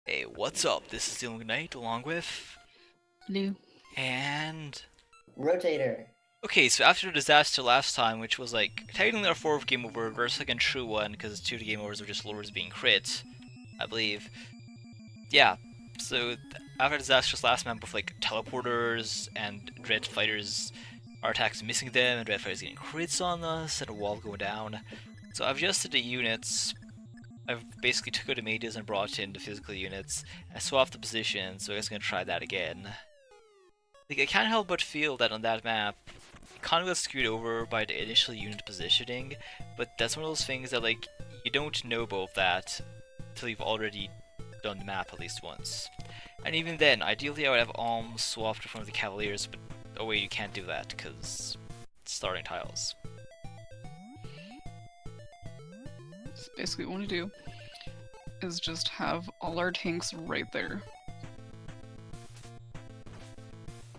Hey, what's up? This is SteelWingKnight along with... Blue. And... Rotator. Okay, so after the disaster last time, which was like technically our fourth game over, but our second true one, because two of the game overs were just lords being crit, I believe. Yeah, so after disastrous last map with like teleporters and dread fighters, our attacks missing them, and dread fighters getting crits on us, and a wall going down. So I've adjusted the units. I've basically took out the mages and brought in the physical units. I swapped the position, so I guess I'm gonna try that again. Like, I can't help but feel that on that map, it kind of got screwed over by the initial unit positioning, but that's one of those things that, like, you don't know about that until you've already done the map at least once. And even then, ideally I would have Alms swapped with one of the Cavaliers, but oh wait, you can't do that, because starting tiles. So basically what we do is just have all our tanks right there.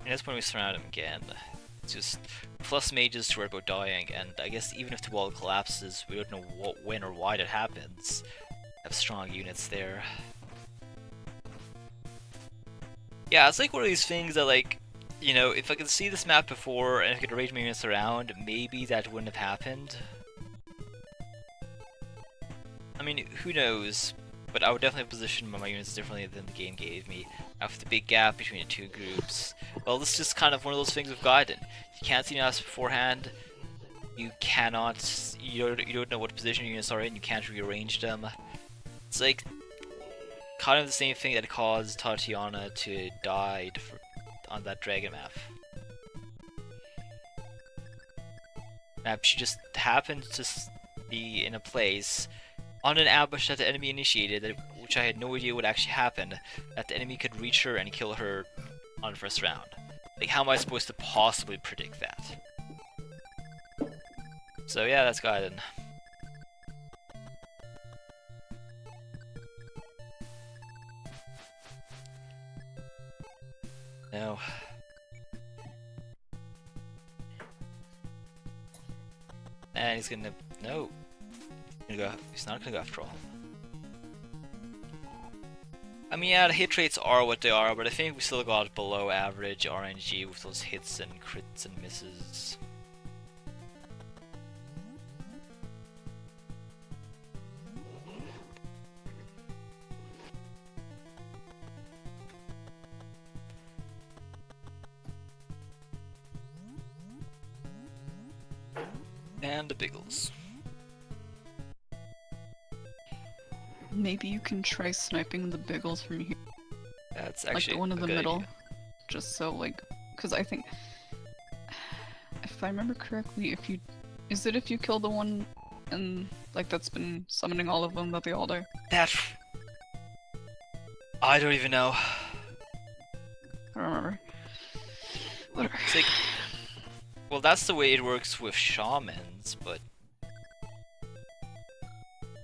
And that's when we surround him again. It's just plus mages to worry about dying, and I guess even if the wall collapses, we don't know what, when, or why that happens. Have strong units there. Yeah, it's like one of these things that, like, you know, if I could see this map before and if I could arrange my units around, maybe that wouldn't have happened. I mean, who knows? But I would definitely position my units differently than the game gave me. After the big gap between the two groups. Well, this is just kind of one of those things with Gaiden. You can't see units beforehand. You cannot. You don't know what position your units are in. You can't rearrange them. It's like kind of the same thing that caused Tatiana to die on that dragon map. She just happened to be in a place on an ambush that the enemy initiated, which I had no idea would actually happen, that the enemy could reach her and kill her on the first round. Like, how am I supposed to possibly predict that? So yeah, that's Gaiden. No. And he's gonna... No. He's not gonna go after all. I mean, yeah, the hit rates are what they are, but I think we still got below average RNG with those hits and crits and misses. And the Bigles. Maybe you can try sniping the Bigles from here. That's actually like the one in the a good middle. idea. Just so, like, because I think, if I remember correctly, if you kill the one and like that's been summoning all of them that they all die? I don't even know. I don't remember. Whatever. It's like, well, that's the way it works with shamans, but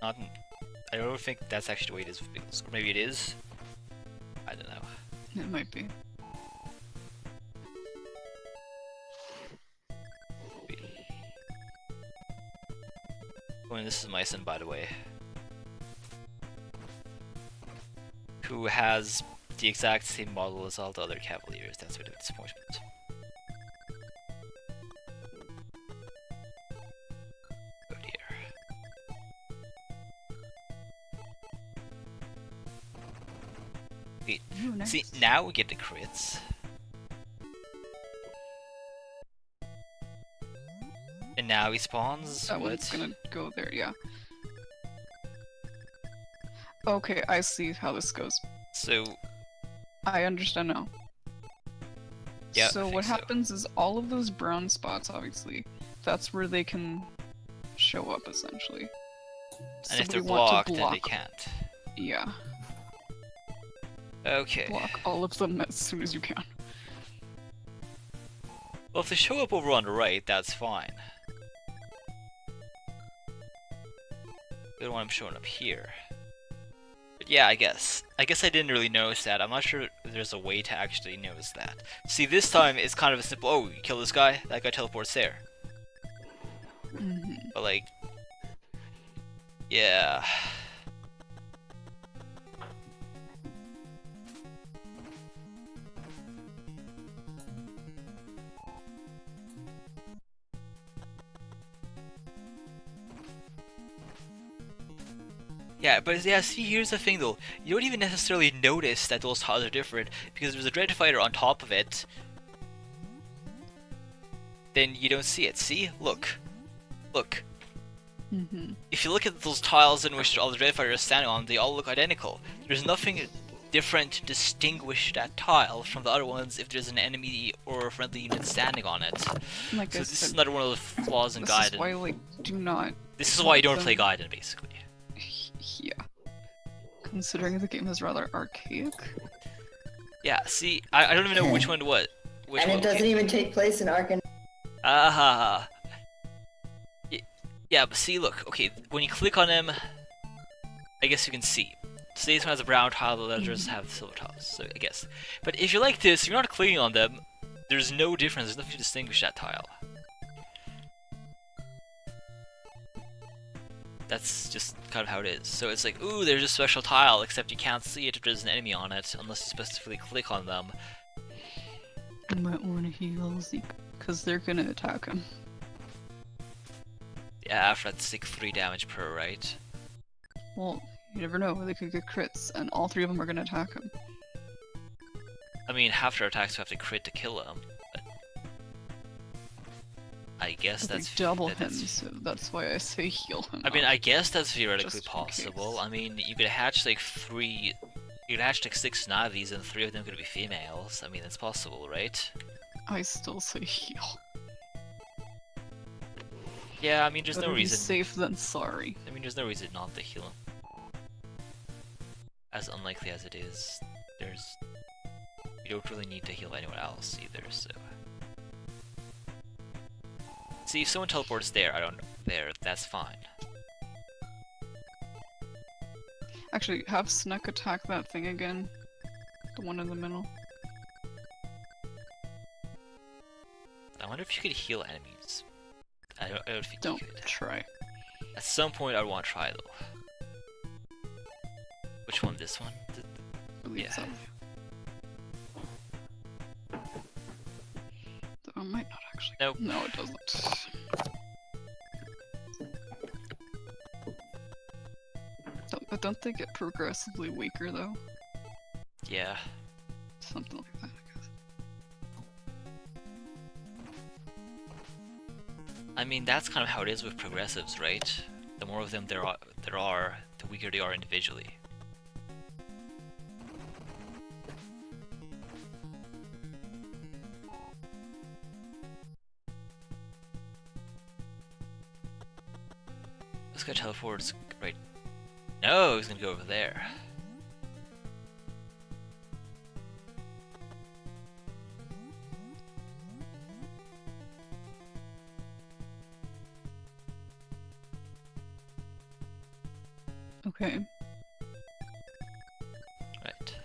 not. I don't think that's actually the way it is with Bigles. Or maybe it is. I don't know. It might be. Oh, and this is my son, by the way, who has the exact same model as all the other Cavaliers. That's a bit of a disappointment. Oh dear. Wait, Ooh, nice. see, now we get the crits. And now he spawns? That What? one's gonna go there, yeah. Okay, I see how this goes. So, I understand now. yeah. So what happens is all of those brown spots, obviously, that's where they can show up, essentially. And So if they're we want to blocked, then they can't. Yeah, Okay. block all of them as soon as you can. Well, if they show up over on the right, that's fine. We don't want them showing up here. But yeah, I guess. I didn't really notice that. I'm not sure if there's a way to actually notice that. See, this time it's kind of a simple, oh, you kill this guy, that guy teleports there. But like, yeah. Yeah, but yeah, see, here's the thing though. You don't even necessarily notice that those tiles are different because there's a dread fighter on top of it. Then you don't see it. See? Look. Look. If you look at those tiles in which all the dread fighters are standing on, they all look identical. There's nothing different to distinguish that tile from the other ones if there's an enemy or a friendly unit standing on it. Like So I this said, is another one of the flaws in this Gaiden. is why, like, do not. This is why you don't them- play Gaiden, basically. Yeah. Considering the game is rather archaic. Yeah, see, I don't even know which one what. Which And one. it doesn't even take place in Arkan. Ah. Yeah, but see, look, okay, when you click on them, I guess you can see. So this one has a brown tile, the others have silver tiles, so I guess. But if you're like this, you're not clicking on them, there's no difference, there's nothing to distinguish that tile. That's just kind of how it is. So it's like, ooh, there's a special tile, except you can't see it if there's an enemy on it, unless you specifically click on them. You might want to heal Zeke, because they're gonna attack him. Yeah, after that's like 3 damage per, right? Well, you never know, they could get crits, and all 3 of them are gonna attack him. I mean, half their attacks have to crit to kill them, but I guess But they that's double him, that's- so that's why I say heal him. I mean, I guess that's theoretically Just in possible. case. I mean, you could hatch like 3. You could hatch like 6 Navis, and 3 of them could be females. I mean, it's possible, right? I still say heal. Yeah, I mean, there's no Better be reason. safe than sorry. I mean, there's no reason not to heal him. As unlikely as it is, you don't really need to heal anyone else either. So, see, if someone teleports there, I don't know, there, that's fine. Actually, have Snuck attack that thing again. The one in the middle. I wonder if you could heal enemies. I don't think Don't you could. try. At some point, I'd want to try though. Which one? This one? Believe Yeah. so. Though it might not actually. Nope. No, it doesn't. But don't they get progressively weaker though? Yeah. Something like that, I guess. I mean, that's kind of how it is with progressives, right? The more of them there are, the weaker they are individually. This guy teleports right. No, he's gonna go over there. Okay. Right.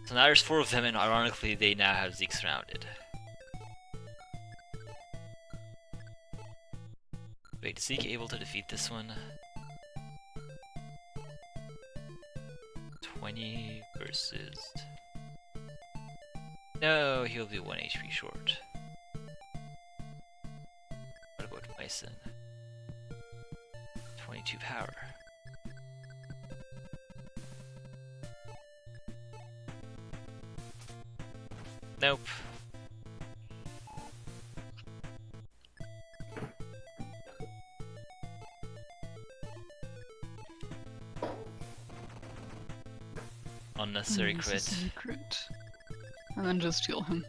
So now there's 4 of them, and ironically, they now have Zeke surrounded. Wait, is Zeke able to defeat this one? 20 versus... No, he'll be 1 HP short. What about Myson? 22 power. Nope. Unnecessary crit. Unnecessary crit. And then just heal him.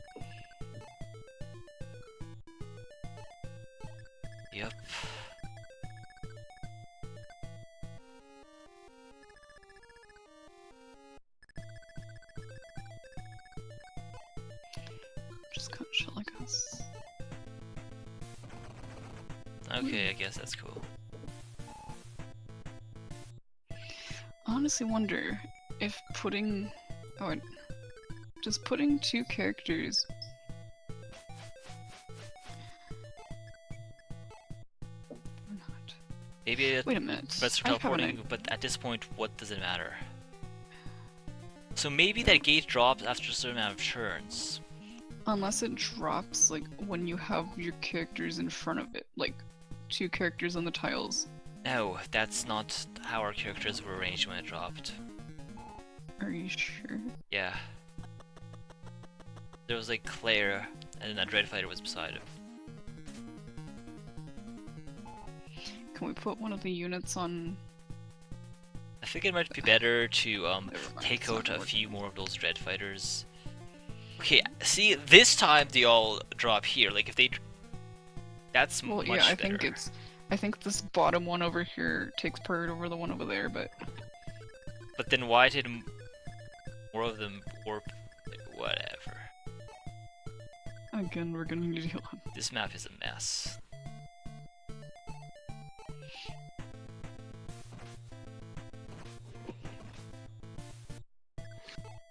Yep. Just kind of chill, I guess. Okay, I guess that's cool. I honestly wonder if putting... Oh, just putting 2 characters... Or not. Maybe it Wait a minute. prevents I have an teleporting, idea. but at this point, what does it matter? So maybe that gate drops after a certain amount of turns. Unless it drops, like, when you have your characters in front of it. Like, 2 characters on the tiles. No, that's not how our characters were arranged when it dropped. Are you sure? Yeah. There was like Claire, and then a Dread Fighter was beside him. Can we put one of the units on? I think it might be better to Never mind, take it's not out a working. few more of those Dread Fighters. Okay, see, this time they all drop here. Like if they, that's Well, much yeah, I better. think it's. I think this bottom one over here takes priority over the one over there, but But then why did more of them warp? Like, whatever. again, we're gonna need to heal him. This map is a mess.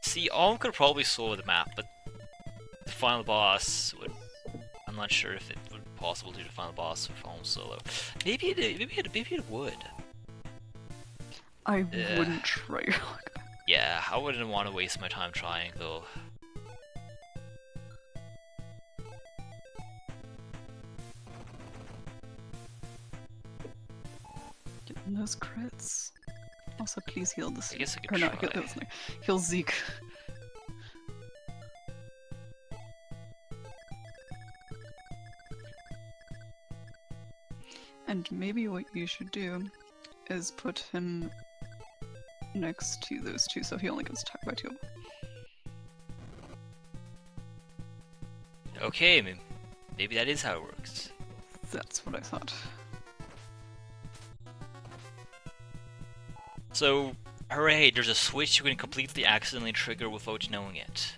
See, Alm could probably solo the map, but the final boss would. I'm not sure if it would be possible to do the final boss with Alm solo. Maybe it would. I Yeah. wouldn't try your luck. Yeah, I wouldn't want to waste my time trying though. Getting those crits. Also, please heal this. I guess I Or could not heal try. this. Heal Zeke. And maybe what you should do is put him next to those two, so he only gets attacked by two. Okay, maybe that is how it works. That's what I thought. So, hooray, there's a switch you can completely accidentally trigger without knowing it.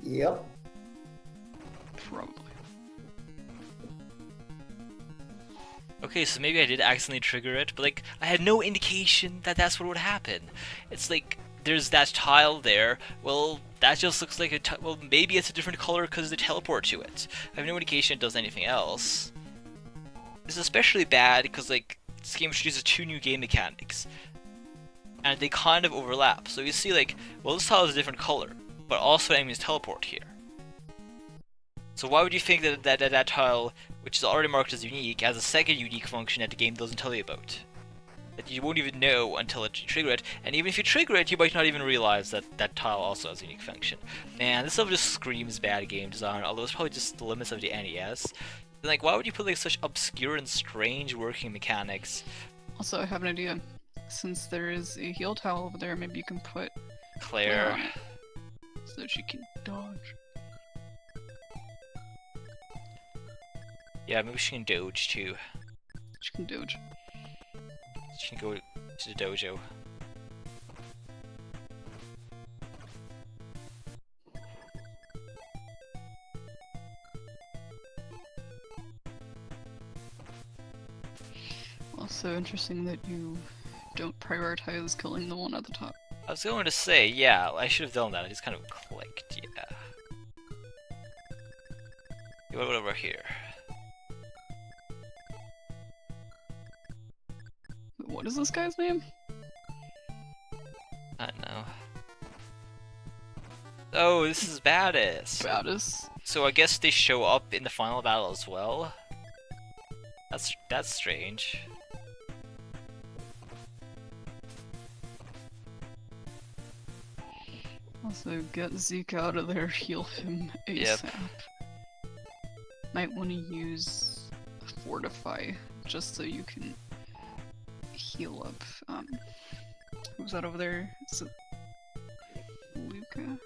Yep. Probably. Okay, so maybe I did accidentally trigger it, but like, I had no indication that that's what would happen. It's like, there's that tile there, well, that just looks like a well, maybe it's a different color because they teleport to it. I have no indication it does anything else. This is especially bad because, like, this game introduces two new game mechanics, and they kind of overlap. So you see, like, well, this tile is a different color, but also enemies teleport here. So why would you think that tile, which is already marked as unique, has a second unique function that the game doesn't tell you about? That you won't even know until you trigger it, and even if you trigger it, you might not even realize that that tile also has a unique function. Man, this stuff just screams bad game design, although it's probably just the limits of the NES. Like, why would you put like such obscure and strange working mechanics? Also, I have an idea. Since there is a heal tile over there, maybe you can put Claire. on it so that she can dodge. Yeah, maybe she can doge too. She can dodge. She can go to the dojo. Also interesting that you don't prioritize killing the one at the top. I was going to say, yeah, I should have done that. I just kind of clicked, yeah. Okay, what over here? What is this guy's name? I don't know. Oh, this is badass. Badis. So I guess they show up in the final battle as well. That's strange. Also, get Zeke out of there, heal him ASAP. Yep. Might want to use Fortify, just so you can heal up, who's that over there? Is it Luca?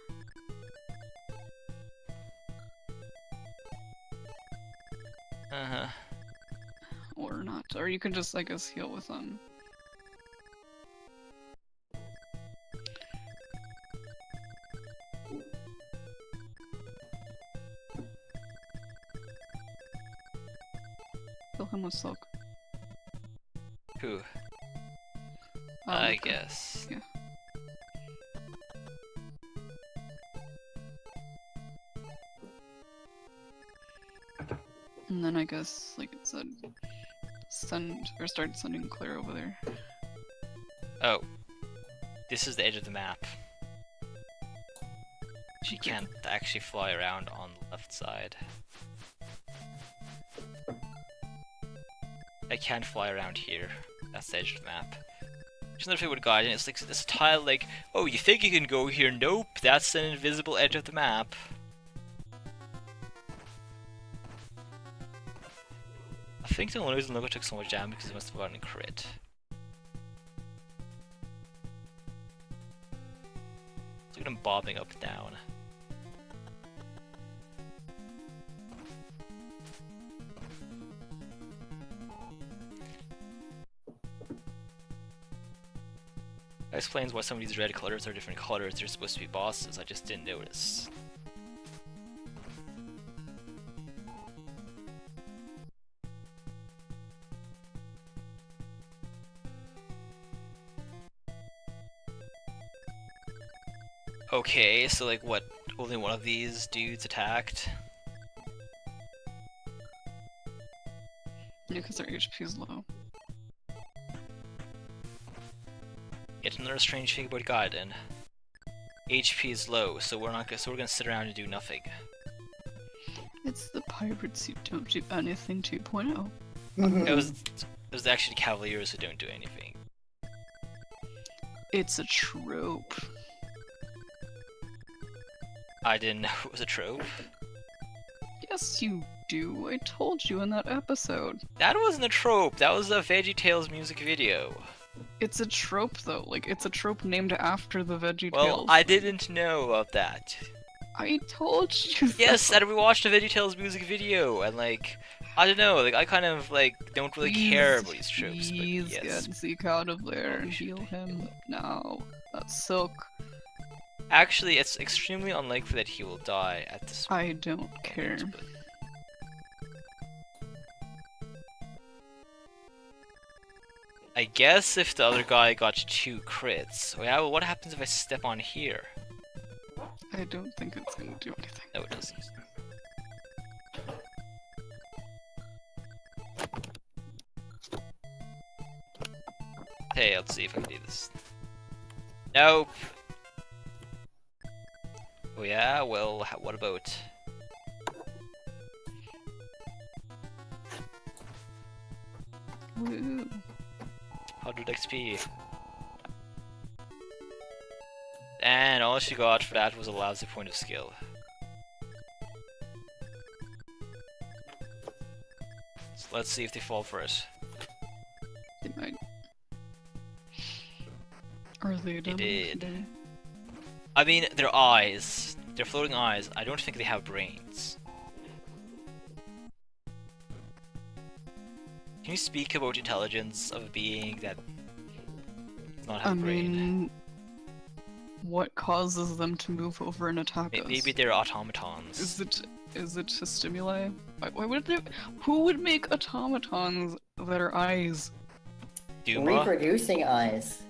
Uh-huh. Or not. Or you can just, I guess, heal with, heal him with Silk. Who? I Luca. guess. Yeah. And then I guess, like it said, send or start sending Claire over there. Oh. This is the edge of the map. She Okay. can't actually fly around on the left side. I can't fly around here. That's the edge of the map. There's another thing with Gaiden, it's like this tile like, oh, you think you can go here? Nope, that's an invisible edge of the map. I think the only reason Logo took so much damage because he must have gotten a crit. Look at him bobbing up and down. That explains why some of these red colors are different colors. They're supposed to be bosses. I just didn't notice. Okay, so like what? Only one of these dudes attacked? Yeah, because their HP is low. Yet another strange thing about Gaiden. HP is low, so we're gonna sit around and do nothing. It's the pirates who don't do anything 2.0. It was actually Cavaliers who don't do anything. It's a trope. I didn't know it was a trope. Yes, you do. I told you in that episode. That wasn't a trope, that was a VeggieTales music video. It's a trope, though. Like, it's a trope named after the VeggieTales. Well, I didn't know about that. I told you. Yes, that. and we watched a VeggieTales music video, and like, I don't know, like I kind of like don't really care about these tropes. But Please yes. get Zeke out of there and heal him now. That's Silk. Actually, it's extremely unlikely that he will die at this I don't care. point, but- I guess if the other guy got 2 crits. Oh yeah, well, what happens if I step on here? I don't think it's gonna do anything. No, it doesn't. Hey, let's see if I can do this. Nope. Oh yeah, well, what about... Woo. 100 XP. And all she got for that was a lousy point of skill. So let's see if they fall for it. They might. Or they don't. did. I mean, their eyes. Their floating eyes. I don't think they have brains. Can you speak about intelligence of a being that does not have I a brain? mean, what causes them to move over and attack us? Maybe they're automatons. Is it to stimuli? Why would they? Who would make automatons that are eyes? Duma? Reproducing eyes.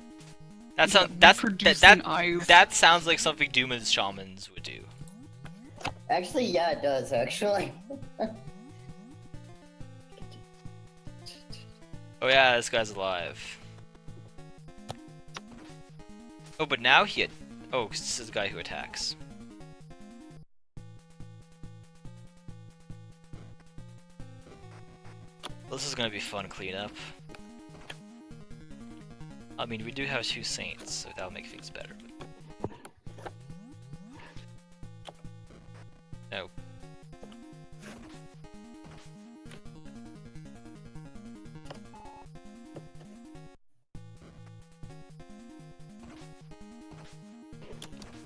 That Eyes. that sounds like something Duma's shamans would do. Actually, yeah, it does, actually. Oh yeah, this guy's alive. Oh, but now he had... Oh, 'cause this is the guy who attacks. Well, this is gonna be fun cleanup. I mean, we do have 2 saints, so that'll make things better. No.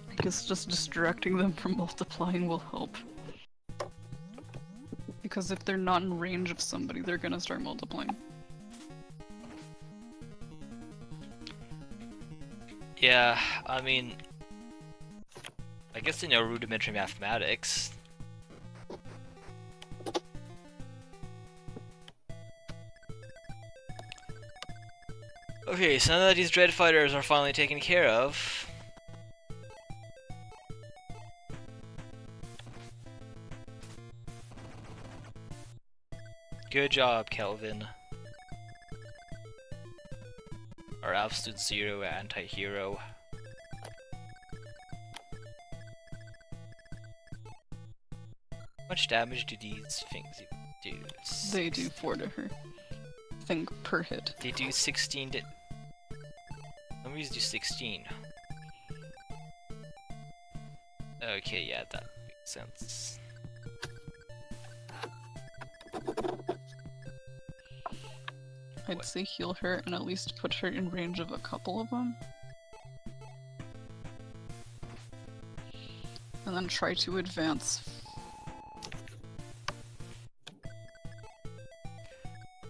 I guess just distracting them from multiplying will help. Because if they're not in range of somebody, they're gonna start multiplying. Yeah, I mean... I guess they know rudimentary mathematics. Okay, so now that these dread fighters are finally taken care of... Good job, Kelvin. Our absolute zero anti-hero. How much damage do these things do? They do 4 to her. think, per hit. They do 16 to... Let me just do 16. Okay, yeah, that makes sense. I'd say heal her and at least put her in range of a couple of them. And then try to advance.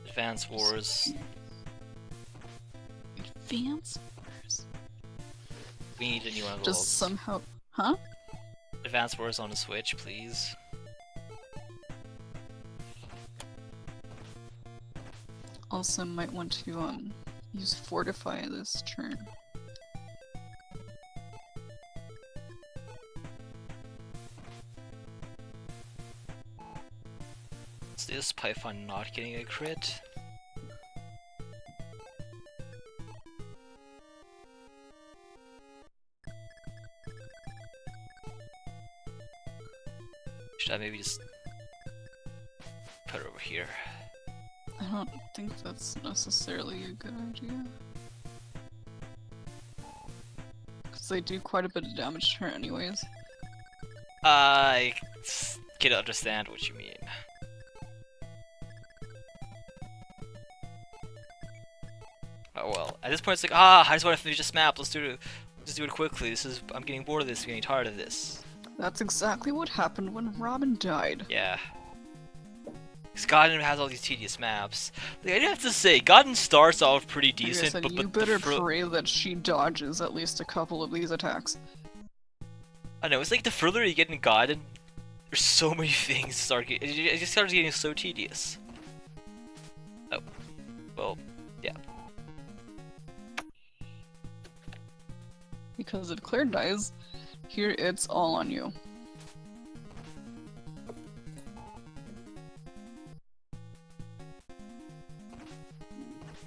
Advance Wars. Advance Wars? We need a new one of Just those. somehow... Huh? Advance Wars on the Switch, please. Also might want to use Fortify this turn. Is this Python not getting a crit? Should I maybe just put it over here? I don't think that's necessarily a good idea. Because they do quite a bit of damage to her anyways. I can understand what you mean. Oh well. At this point, it's like, I just want to finish this map. Let's do it quickly. I'm getting bored of this. I'm getting tired of this. That's exactly what happened when Robin died. Yeah. Because Gaiden has all these tedious maps. Like, I have to say, Gaiden starts off pretty Like I decent, said, but you better pray that she dodges at least a couple of these attacks. I know, it's like the further you get in Gaiden, there's so many things start getting, it just starts getting so tedious. Oh. Well, yeah. Because if Claire dies, here it's all on you.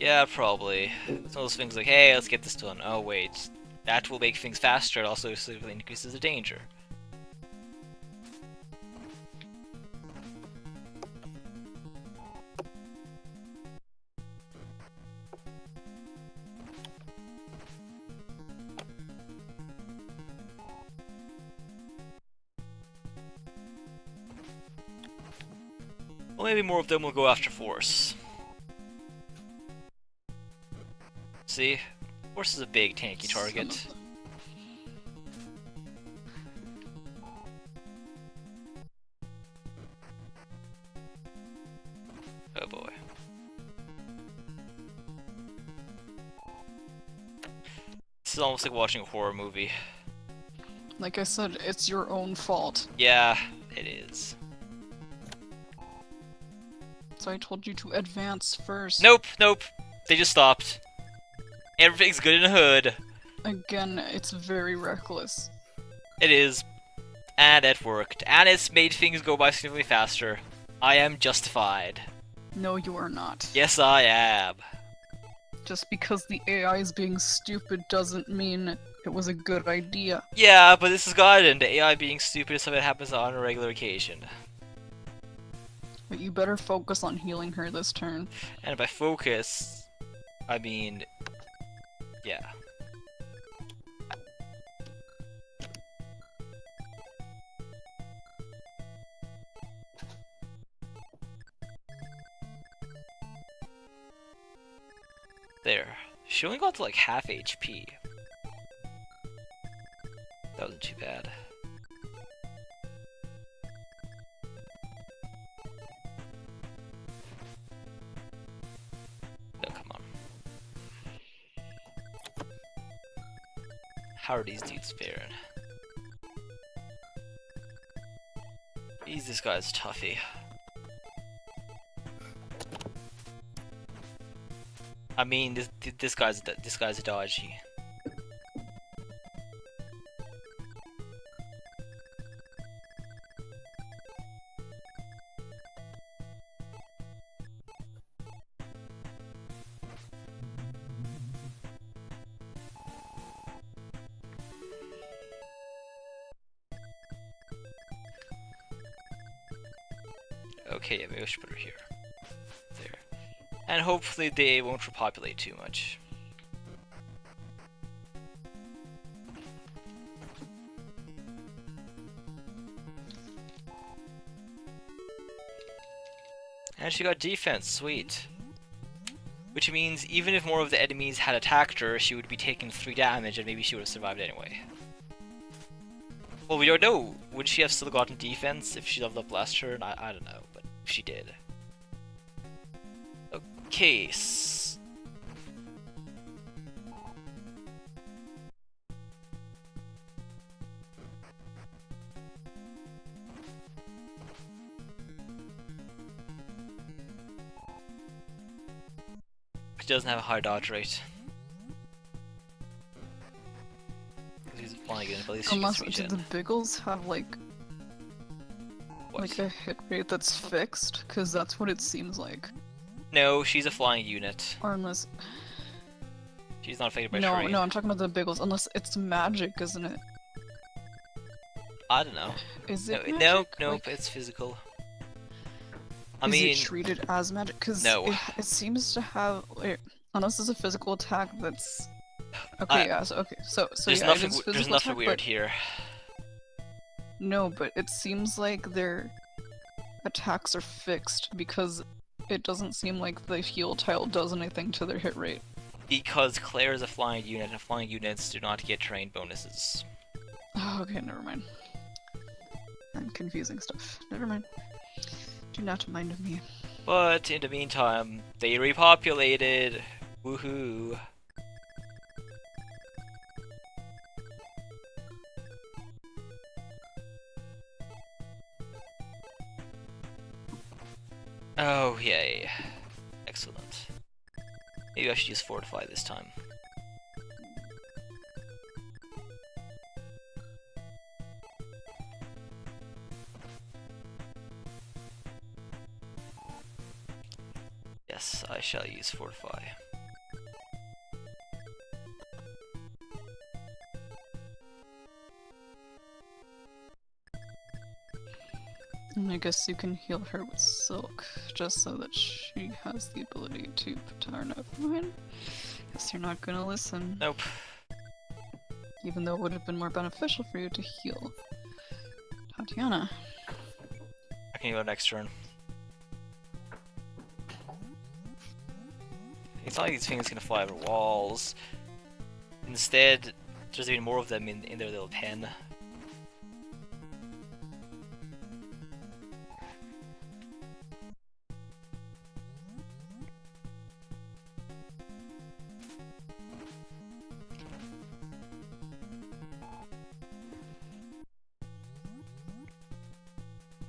Yeah, probably. It's one of those things like, hey, let's get this done. Oh wait, that will make things faster, it also significantly increases the danger. Well, maybe more of them will go after Force. See? Force is a big tanky target. Oh boy. This is almost like watching a horror movie. Like I said, it's your own fault. Yeah, it is. So I told you to advance first. Nope, nope. They just stopped. Everything's good in the hood. Again, it's very reckless. It is. And it worked. And it's made things go by significantly faster. I am justified. No, you are not. Yes, I am. Just because the AI is being stupid doesn't mean it was a good idea. Yeah, but this is Gaiden. The AI being stupid is something that happens on a regular occasion. But you better focus on healing her this turn. And by focus, I mean... yeah. There. She only got to like half HP. That wasn't too bad. No, come on. How are these dudes faring? This guy's toughy. I mean, this guy's dodgy. Okay, yeah, maybe I should put her here. There. And hopefully they won't repopulate too much. And she got defense, sweet. Which means even if more of the enemies had attacked her, she would be taking 3 damage and maybe she would have survived anyway. Well, we don't know. Would she have still gotten defense if she leveled up last turn? I don't know, but she did. Okay. She doesn't have a high dodge rate. He's flying in, but at least she Unless gets do regen. the Bigles have like What? a hit rate that's fixed? Because that's what it seems like. No, she's a flying unit. Or unless She's not affected by no, terrain. no, I'm talking about the Bigles. Unless it's magic, isn't it? I don't know. Is it? No, magic? nope, Like, it's physical. I is mean, it treated as magic? Because no. it seems to have. Wait, unless it's a physical attack that's. Okay, yeah. So there's yeah, nothing. it is There's physical nothing attack, weird but, here. No, but it seems like their attacks are fixed because it doesn't seem like the heal tile does anything to their hit rate. Because Claire is a flying unit, and flying units do not get terrain bonuses. Oh, okay, never mind. I'm confusing stuff. Never mind. Do not mind me. But in the meantime, they repopulated. Woohoo! Oh, yay. Excellent. Maybe I should use Fortify this time. Yes, I shall use Fortify. And I guess you can heal her with silk, just so that she has the ability to turn up. Fine. Guess you're not gonna listen. Nope. Even though it would have been more beneficial for you to heal. Tatiana. I can go next turn. It's not like these things gonna fly over walls. Instead, there's even more of them in their little pen.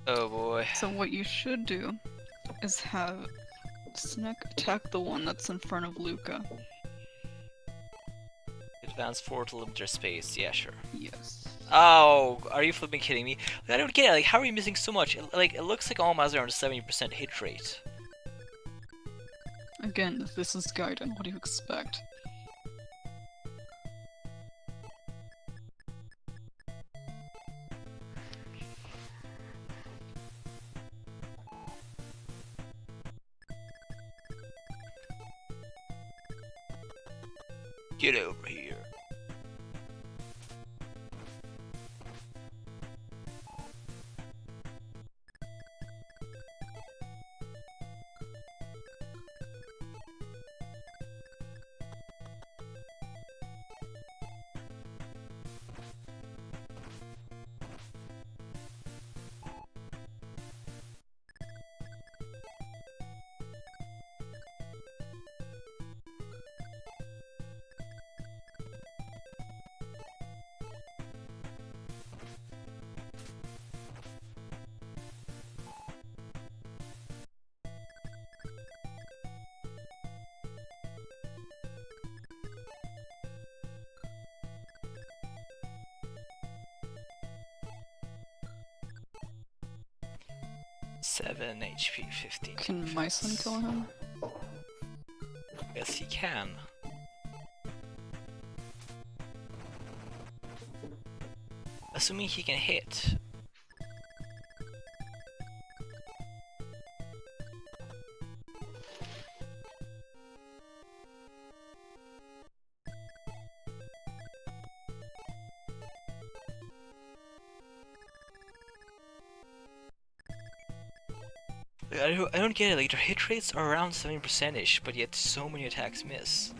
Oh boy. So what you should do is have Sneck attack the one that's in front of Luca. Advance forward to limit their space. Yeah, sure. Yes. Oh, are you flipping kidding me? I don't get it. Like, how are you missing so much? It looks like Alma has around a 70% hit rate. Again, this is Gaiden. What do you expect? Get over here. Seven HP, 15. Can my son kill him? Yes, he can. Assuming he can hit. I don't get it. Like their hit rates are around 70%ish, but yet so many attacks miss.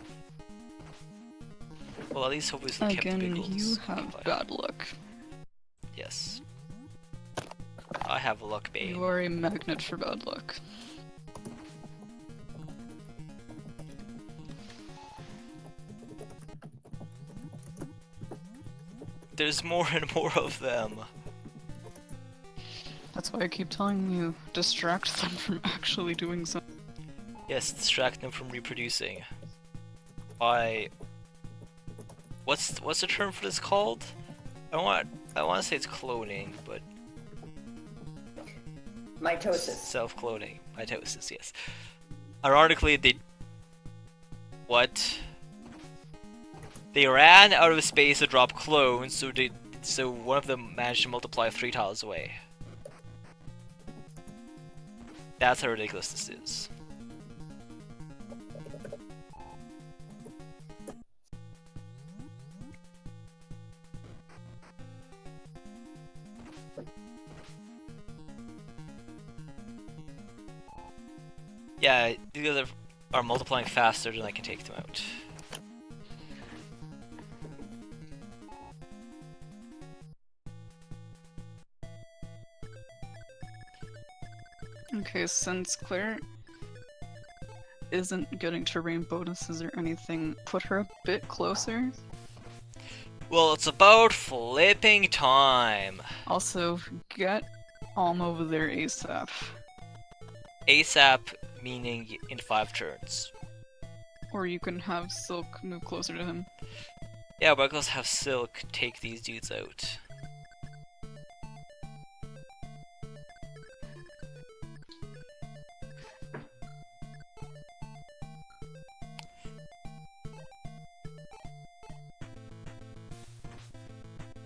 Well, at least hopefully they kept the Again, Bigles you have nearby. bad luck. Yes. I have a luck bane. You are a magnet for bad luck. There's more and more of them. That's why I keep telling you, distract them from actually doing something. Yes, distract them from reproducing. By what's the term for this called? I want to say it's cloning, but Mitosis. self-cloning, mitosis. Yes. Ironically, they ran out of space to drop clones, so one of them managed to multiply 3 tiles away. That's how ridiculous this is. Yeah, these guys are multiplying faster than I can take them out. Okay, since Claire isn't getting terrain bonuses or anything, put her a bit closer. Well, it's about flipping time. Also, get Alm over there ASAP. ASAP meaning in 5 turns. Or you can have Silk move closer to him. Yeah, but let's have Silk take these dudes out.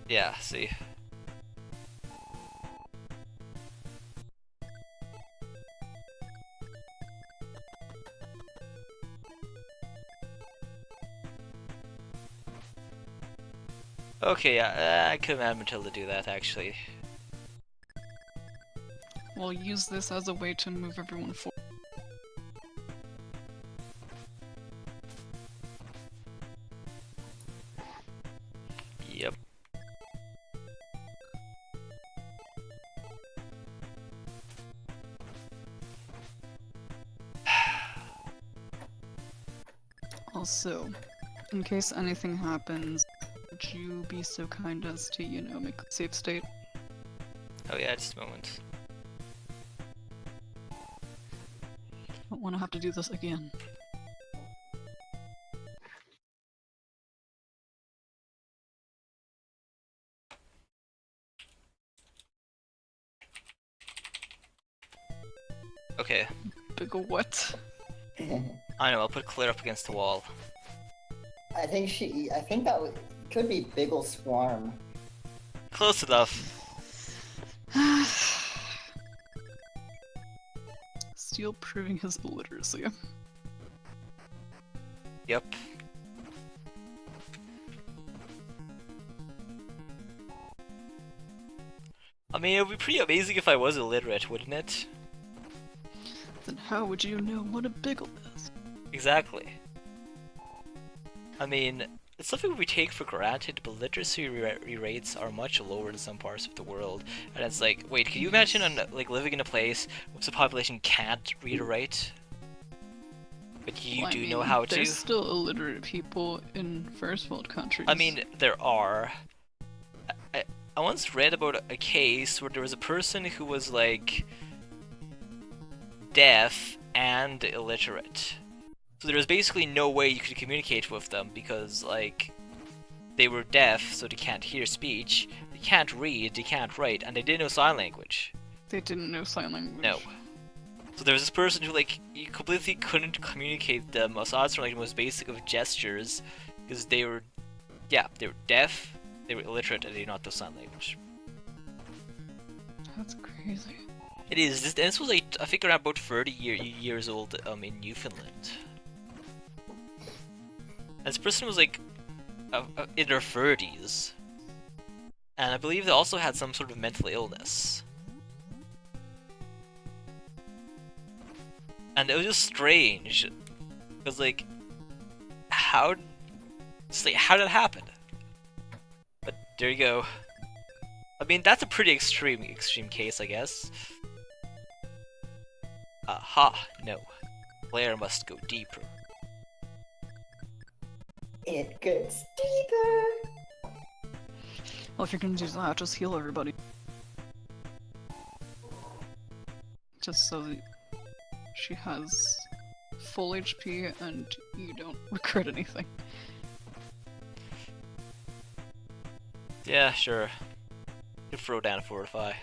Yeah, see. Okay, yeah, I could have Matilda do that actually. We'll use this as a way to move everyone forward. Yep. Also, in case anything happens, would you be so kind as to, you know, make a safe state? Oh yeah, just a moment. Don't want to have to do this again. Okay. Big ol' what? I know, I'll put Claire up against the wall. I think that could be Biggle Swarm. Close enough. Steel proving his illiteracy. Yep. I mean, it would be pretty amazing if I was illiterate, wouldn't it? Then how would you know what a Biggle is? Exactly. I mean, it's something we take for granted, but literacy rates are much lower in some parts of the world. And it's like, wait, can you imagine like living in a place where the population can't read or write? But you Well, I do mean, know how to? There's still illiterate people in first world countries. I mean, there are. I once read about a case where there was a person who was like deaf and illiterate. So there was basically no way you could communicate with them because, like, they were deaf, so they can't hear speech, they can't read, they can't write, and they didn't know sign language. They didn't know sign language. No. So there was this person who, like, you completely couldn't communicate them aside from, like, the most basic of gestures, because they were, yeah, they were deaf, they were illiterate, and they did not know sign language. That's crazy. It is. This was, like, I think around about 30 years old in Newfoundland. And this person was, like, in their 30s. And I believe they also had some sort of mental illness. And it was just strange. Because, like, how did it happen? But there you go. I mean, that's a pretty extreme case, I guess. Aha, no. Player must go deeper. It gets deeper. Well, if you're gonna do that, just heal everybody. Just so that she has full HP and you don't regret anything. Yeah, sure. You throw down a Fortify.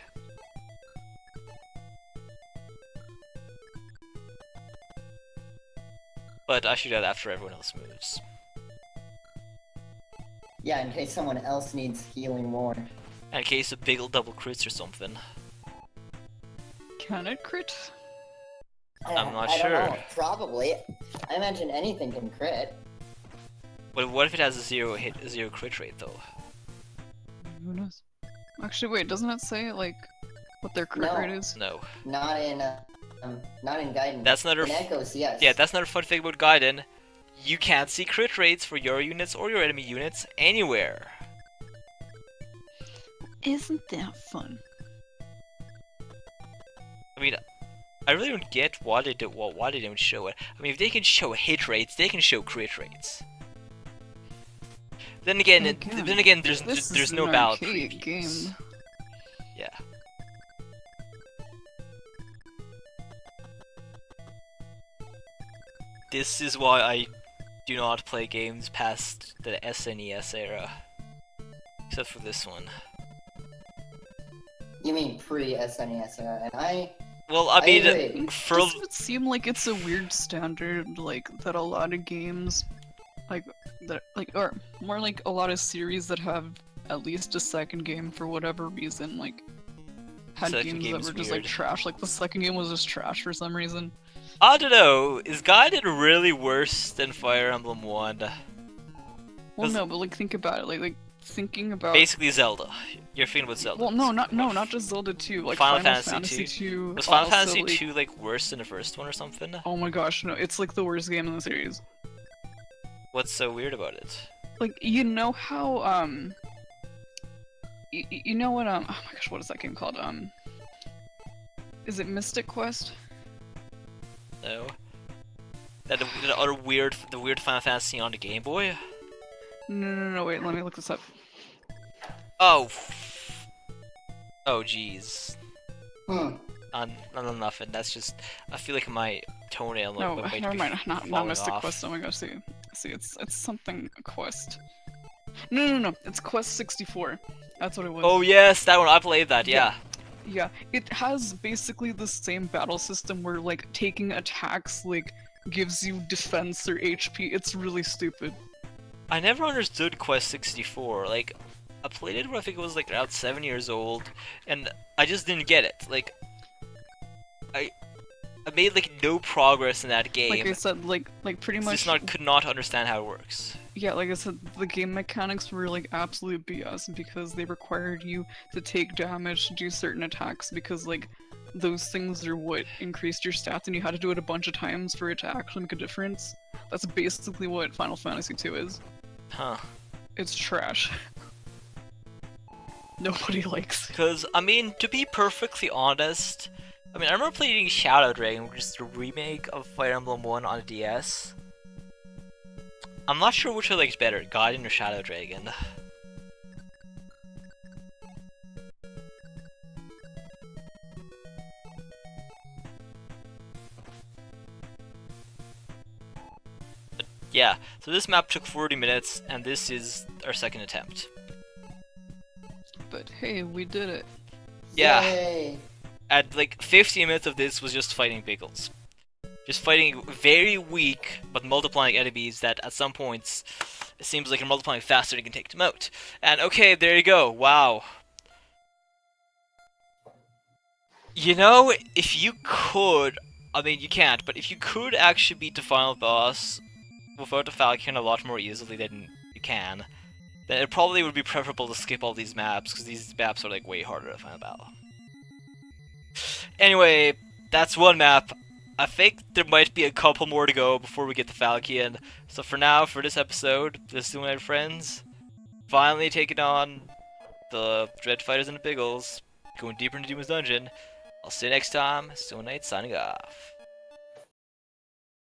But I should do that after everyone else moves. Yeah, in case someone else needs healing more. In case of Biggle double crits or something. Can it crit? I'm not I sure. don't know. Probably. I imagine anything can crit. But what if it has a zero crit rate though? Who knows? Actually, wait, doesn't it say, like, what their crit No. rate is? No. Not in Gaiden. That's another In Echoes, yes. Yeah, that's another fun thing about Gaiden. You can't see crit rates for your units or your enemy units anywhere. Isn't that fun? I mean, I really don't get why they don't show it. I mean, if they can show hit rates, they can show crit rates. Then again, there's no battle arcade previews. game. Yeah. This is why I do not play games past the SNES era. Except for this one. You mean pre-SNES era, and Well, I mean, agree. for Doesn't it seem like it's a weird standard, like, that a lot of games, or more like a lot of series that have at least a second game for whatever reason, like, had Second games game that is were just, weird. like, trash. Like, the second game was just trash for some reason. I don't know, is Gaiden really worse than Fire Emblem 1? Well, 'Cause- no, but, like, think about it. Like thinking about... Basically Zelda. You're thinking about Zelda. Well, not just Zelda 2, like Final Final Fantasy Fantasy 2. Was Final also, Fantasy like, 2 like worse than the first one or something? Oh my gosh, no, it's like the worst game in the series. What's so weird about it? Like, you know how, you know what, oh my gosh, what is that game called? Is it Mystic Quest? No. The other weird Final Fantasy on the Game Boy? No, wait, let me look this up. Oh. Oh, jeez. Hmm. Nothing. That's just. I feel like my toenail No, might never be mind, not falling Mystic off. Quest, oh my gosh, see, it's something Quest. No, it's Quest 64. That's what it was. Oh yes, that one. I played that. Yeah. Yeah. Yeah, it has basically the same battle system where, like, taking attacks, like, gives you defense or HP. It's really stupid. I never understood Quest 64. Like, I played it when I think it was like around 7 years old, and I just didn't get it. Like, I made like no progress in that game. Like I said, like pretty much. Could not understand how it works. Yeah, like I said, the game mechanics were like absolute BS because they required you to take damage to do certain attacks because like those things are what increased your stats and you had to do it a bunch of times for it to actually make a difference. That's basically what Final Fantasy II is. Huh. It's trash. Nobody likes it. Because, I mean, to be perfectly honest, I mean, I remember playing Shadow Dragon, which is the remake of Fire Emblem 1 on the DS. I'm not sure which I liked better, Gaiden or Shadow Dragon. But yeah, so this map took 40 minutes, and this is our second attempt. But hey, we did it. Yeah. Yay. And like 15 minutes of this was just fighting Bigles. Just fighting very weak but multiplying enemies that at some points it seems like are multiplying faster than you can take them out. And okay, there you go. Wow. You know, if you could, I mean you can't, but if you could actually beat the final boss without the Falcon a lot more easily than you can, then it probably would be preferable to skip all these maps, because these maps are like way harder to find a battle. Anyway, that's one map. I think there might be a couple more to go before we get to Falkian. So for now, for this episode, the SteelWingKnight friends finally taking on the Dread Fighters and the Bigles, going deeper into Demon's Dungeon. I'll see you next time. SteelWingKnight signing off.